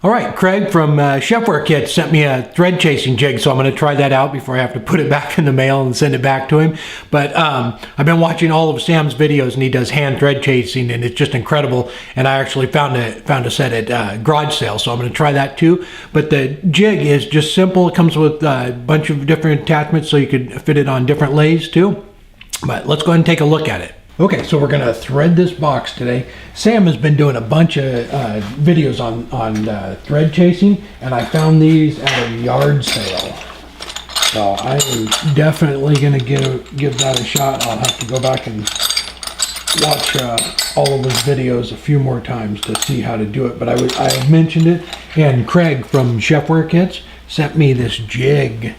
All right, Craig from ChefwareKits sent me a thread chasing jig, so I'm going to try that out before I have to put it back in the mail and send it back to him. But I've been watching all of Sam's videos, and he does hand thread chasing, and it's just incredible. And I actually found a set at garage sale, so I'm going to try that too. But the jig is just simple. It comes with a bunch of different attachments, so you could fit it on different lathes too. But let's go ahead and take a look at it. Okay, so we're gonna thread this box today. Sam has been doing a bunch of videos on thread chasing, and I found these at a yard sale. So I am definitely gonna give that a shot. I'll have to go back and watch all of his videos a few more times to see how to do it. But I mentioned it, and Craig from ChefwareKits sent me this jig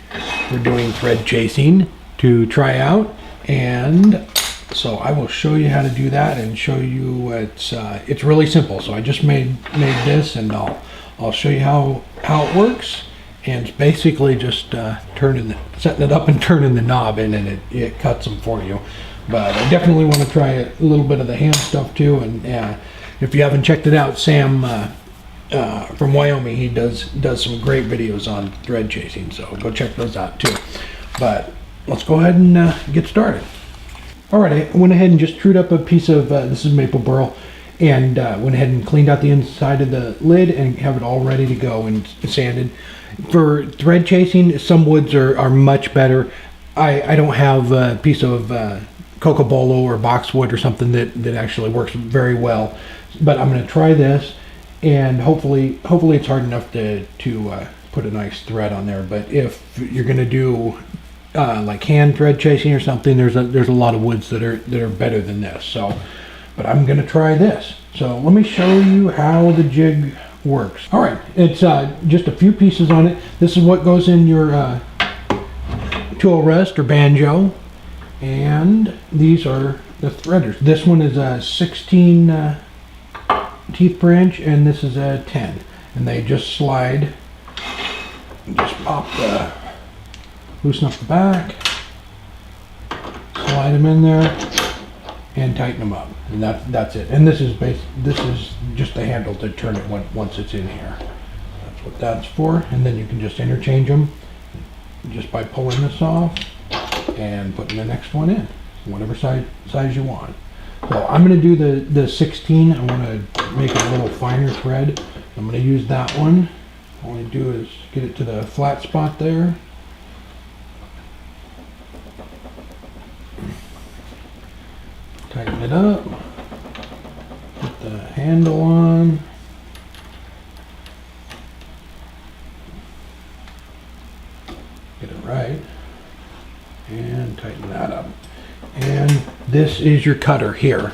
for doing thread chasing to try out, and so I will show you how to do that and show you it's really simple. So I just made this, and I'll show you how it works. And it's basically just setting it up and turning the knob in, and it cuts them for you. But I definitely want to try a little bit of the hand stuff too. And if you haven't checked it out, Sam from Wyoming, he does some great videos on thread chasing. So go check those out too. But let's go ahead and get started. Alright, I went ahead and just trued up a piece of, this is maple burl, and went ahead and cleaned out the inside of the lid and have it all ready to go and sanded. For thread chasing, some woods are much better. I don't have a piece of cocobolo or boxwood or something that actually works very well, but I'm going to try this, and hopefully it's hard enough to put a nice thread on there. But if you're going to do like hand thread chasing or something, there's a lot of woods that are better than this. So, but I'm gonna try this. So let me show you how the jig works. All right, it's just a few pieces on it. This is what goes in your tool rest or banjo, and these are the threaders. This one is a 16 teeth per inch, and this is a 10, and they just slide. Just pop loosen up the back, slide them in there, and tighten them up, and that's it. And this is just the handle to turn it once it's in here. That's what that's for. And then you can just interchange them just by pulling this off and putting the next one in, whatever size you want. So I'm going to do the 16. I want to make it a little finer thread. I'm going to use that one. All I do is get it to the flat spot there. Tighten it up, put the handle on, get it right, and tighten that up. And this is your cutter here,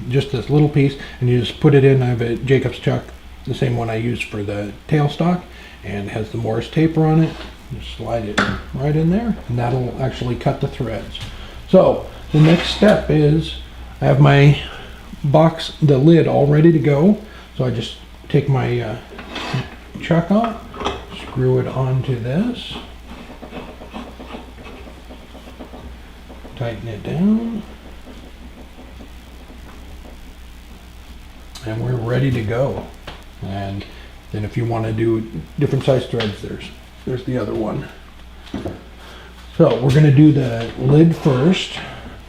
just this little piece, and you just put it in. I have a Jacobson chuck, the same one I used for the tailstock, and it has the Morris taper on it. Just slide it right in there, and that'll actually cut the threads. So the next step is, I have my box, the lid all ready to go. So I just take my chuck off, screw it onto this, tighten it down, and we're ready to go. And then if you want to do different size threads, there's the other one. So we're going to do the lid first.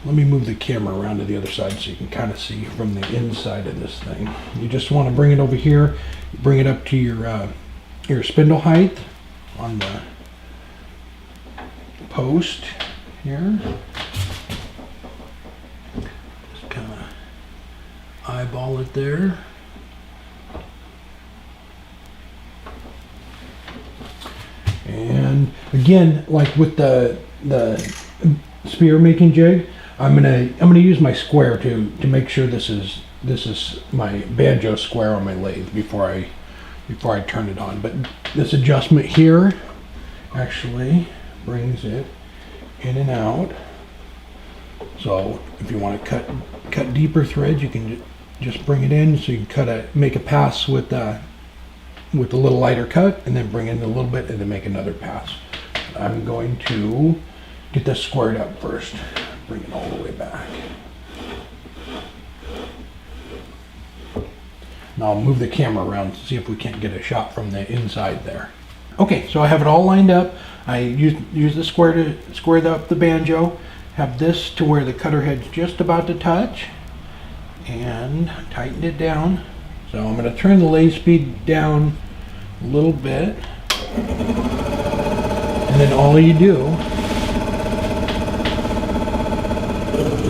Let me move the camera around to the other side so you can kind of see from the inside of this thing. You just want to bring it over here, bring it up to your spindle height on the post here. Just kind of eyeball it there. And again, like with the spear making jig, I'm gonna use my square to make sure this is my banjo square on my lathe before I turn it on. But this adjustment here actually brings it in and out. So if you want to cut deeper threads, you can just bring it in. So you can make a pass with a little lighter cut, and then bring in a little bit, and then make another pass. I'm going to get this squared up first. Bring it all the way back. And I'll move the camera around to see if we can't get a shot from the inside there. Okay, so I have it all lined up. I use the square to square up the banjo. Have this to where the cutter head's just about to touch. And tighten it down. So I'm going to turn the lathe speed down a little bit. And then all you do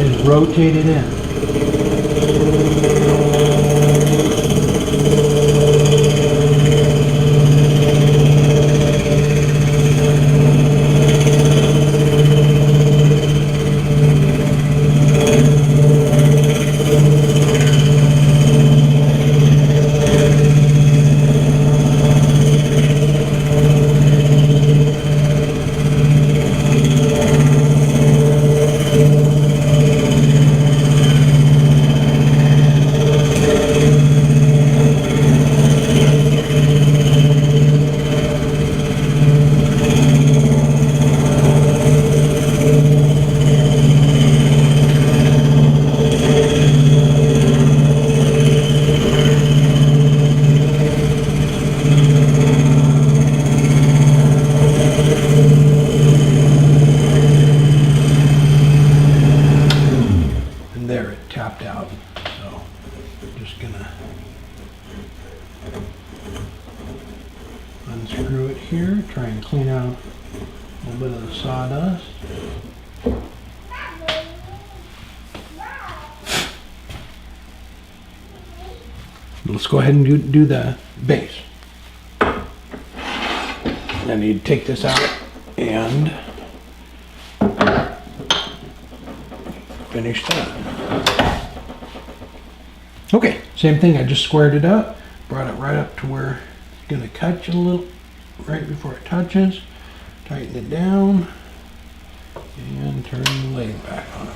is rotate it in. Tapped out. So I'm just gonna unscrew it here, try and clean out a little bit of the sawdust. Let's go ahead and do the base. I need to take this out and finish that. Okay, same thing, I just squared it up, brought it right up to where it's going to catch a little, right before it touches, tighten it down, and turn the lathe back on.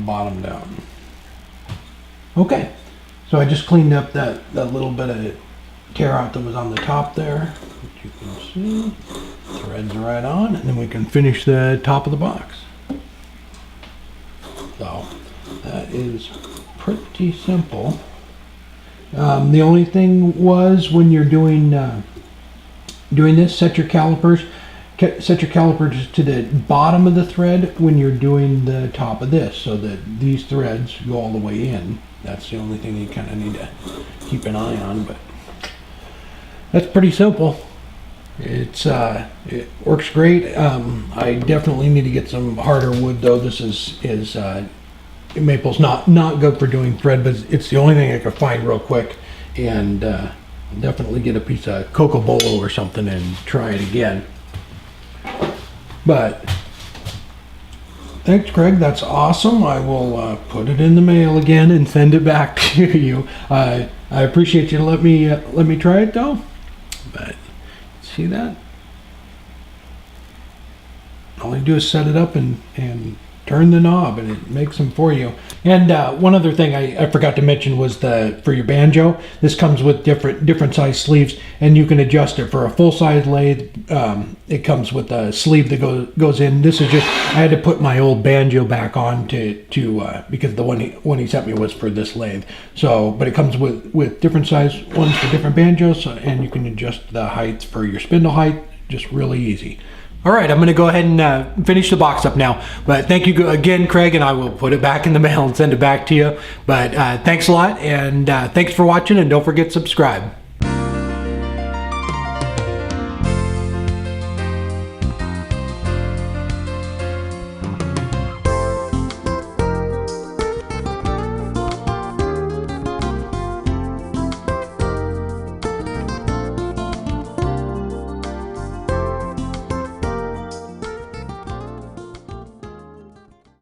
Bottom down. Okay, so I just cleaned up that little bit of tear out that was on the top there, which you can see. Threads right on, and then we can finish the top of the box. So that is pretty simple. The only thing was when you're doing this, set your calipers to the bottom of the thread when you're doing the top of this, so that these threads go all the way in. That's the only thing you kind of need to keep an eye on, but that's pretty simple. It works great. I definitely need to get some harder wood though. This is maple's not good for doing thread, but it's the only thing I could find real quick, and definitely get a piece of cocobolo or something and try it again. But thanks, Craig. That's awesome. I will put it in the mail again and send it back to you. I appreciate you let me try it though. But see that? All you do is set it up and turn the knob, and it makes them for you. And one other thing I forgot to mention was for your banjo, this comes with different size sleeves, and you can adjust it for a full size lathe. It comes with a sleeve that goes in. This is just, I had to put my old banjo back on because the one he sent me was for this lathe. So, but it comes with different size ones for different banjos, and you can adjust the heights for your spindle height, just really easy. All right, I'm going to go ahead and finish the box up now. But thank you again, Craig, and I will put it back in the mail and send it back to you. But thanks a lot, and thanks for watching, and don't forget to subscribe.